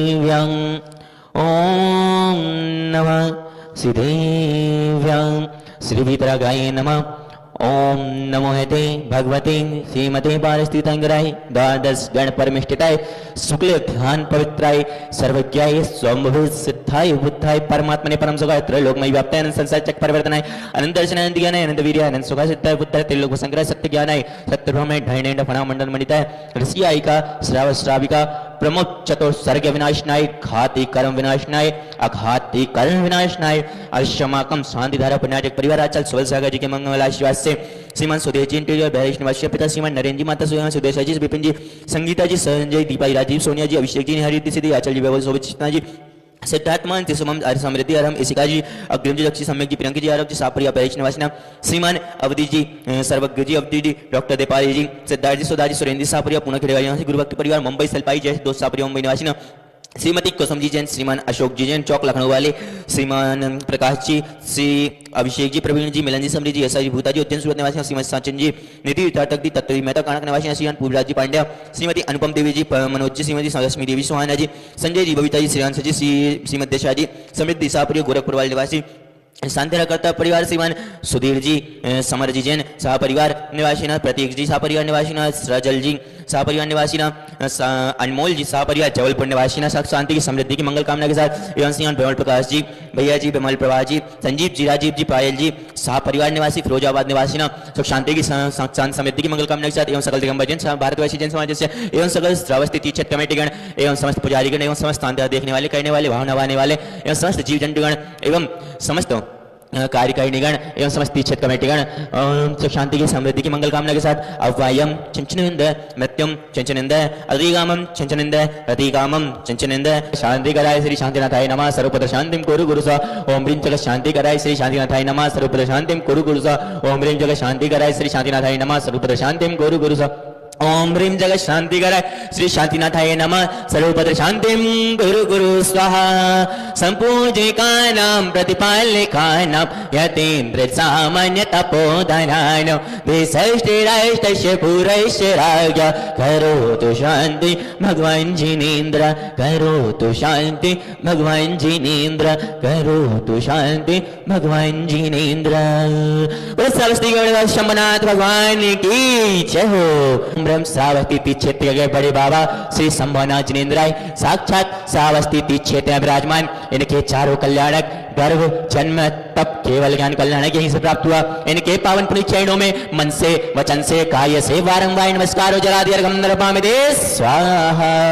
देव्यं ओम नमः श्रीदेव्यं श्रीवितरगाय नमः। ओम नमो हते भगवते श्रीमते पारस्थितांगराय द्वादश गण परमिष्ठिताय शुक्ल ध्यान पवित्राय सर्वज्ञाय स्वयंभू सिद्धाय बुद्धाय परमात्मने परम सुखाय त्रैलोकमय व्याप्ताय अनंत संसार चक्र परिवर्तनाय अनंत दर्शन अनंत ज्ञानाय अनंत वीर्याय अनंत सुखाय सिद्धाय बुद्धाय त्रैलोक संग्रह सत्य ज्ञानाय सत्य ब्रह्मणे ढैणेंड फणा मंडल मणिताय ऋषि आयिका श्राव श्राविका प्रमुख चतुर्सर्ग विनाशनाय घाती कर्म विनाशनाय अघाती कर्म विनाशनाय अक्षमाकम शांतिधारा पुण्याजक परिवार आचल सुबल सागर जी के मंगल आशीर्वाद से श्रीमान सुदेश जी इंटीरियर बहरीश निवासी पिता श्रीमान नरेंद्र जी माता सुदेशा जी विपिन जी संगीता जी संजय दीपाई राजीव सोनिया जी अभिषेक जी हरिद्दी सिद्धि आचल जी वैभव शोभित चितना जी सिद्धार्थमान तिसुमम आर्य समृद्धि अरहम इसिका जी अग्रिम जी लक्ष्मी सम्यक जी प्रियंका जी आरोप जी सापरिया बहरीश निवासी श्रीमान अवधि जी सर्वज्ञ जी अवधि जी डॉक्टर देपाली जी सिद्धार्थ जी सुधा जी सुरेंद्र सापरिया पुणे खेड़ेगा गुरुभक्त परिवार मुंबई सलपाई जय दोस्त सापरिया मुंबई निवासी श्रीमती कुसुम जी जैन श्रीमान अशोक जी जैन चौक लखनऊ वाले श्रीमान प्रकाश जी श्री अभिषेक जी प्रवीण जी मिलन जी समरी जी ऐसा जी भूता जी उज्जैन सूरत निवासी श्रीमती सचिन जी नीति वितारक जी तत्वी मेहता कानक निवासी श्रीमान पूर्वराज जी पांड्या श्रीमती अनुपम देवी जी मनोज जी श्रीमती लक्ष्मी देवी सुहाना जी संजय जी बबीता जी श्रीयांश जी श्रीमती देशा जी समृद्धि सापुरी गोरखपुर वाले निवासी शांतिरकर्ता परिवार श्रीमान सुधीर जी समर जी जैन सहपरिवार निवासी प्रतीक जी सहपरिवार निवासी सजल जी सहपरिवार निवासी अनमोल जी सहपरिवार जबलपुर निवासी सुख शांति की समृद्धि की मंगल कामना के साथ एवं सिंह विमल प्रकाश जी भैया जी विमल प्रभा जी संजीव जी राजीव जी पायल जी सहपरिवार निवासी फिरोजाबाद निवासी सुख शांति की समृद्धि की मंगल कामना के साथ एवं सकल दिगंबर जैन भारतवासी जैन समाज से एवं सकल श्रावस्ती तीर्थ कमेटी गण एवं समस्त पुजारी गण एवं समस्त देखने वाले करने वाले भाव नवाने वाले एवं समस्त जीव जंतु गण एवं समस्त कार्यकारिणी गण एवं समस्त तीर्थ कमेटी गण सुख शांति की समृद्धि की मंगल कामना के साथ अव्वायम चंचनिंद मृत्युम चंचनिंद अधिगामम चंचनिंद रतिगामम चंचनिंद शांति कराय श्री शांतिनाथाय नमः सर्वपद शांतिम कुरु गुरु सा ओम ह्रीं जगत शांति कराय श्री शांतिनाथाय नमः सर्वपद शांतिम कुरु गुरु सा ओम ह्रीं जगत शांति कराय श्री शांतिनाथाय नमः सर्वपद शांतिम कुरु गुरु सा ओम ह्रीं जगत शांति कराय श्री शांतिनाथाय नमः सर्वपद शांतिम गुरु गुरु स्वाहा संपूजिकानां प्रतिपालिकानां यतीन्द्र सामान्य तपोधनानां विशिष्टिराष्टस्य पुरस्य राज्ञ करोतु शांति भगवान जिनेन्द्र करोतु शांति भगवान जिनेन्द्र करोतु शांति भगवान जिनेन्द्र। श्रावस्ती शंभुनाथ भगवान की जय हो। ब्रह्म श्रावस्ती क्षेत्र के बड़े बाबा श्री शंभुनाथ जिनेन्द्राय साक्षात श्रावस्ती क्षेत्र में विराजमान। इनके चारों कल्याणक गर्भ जन्म तप केवल ज्ञान कल्याणक यहीं से प्राप्त हुआ। इनके पावन पुण्य चरणों में मन से वचन से काया से बारंबार नमस्कार जला दिया स्वाहा।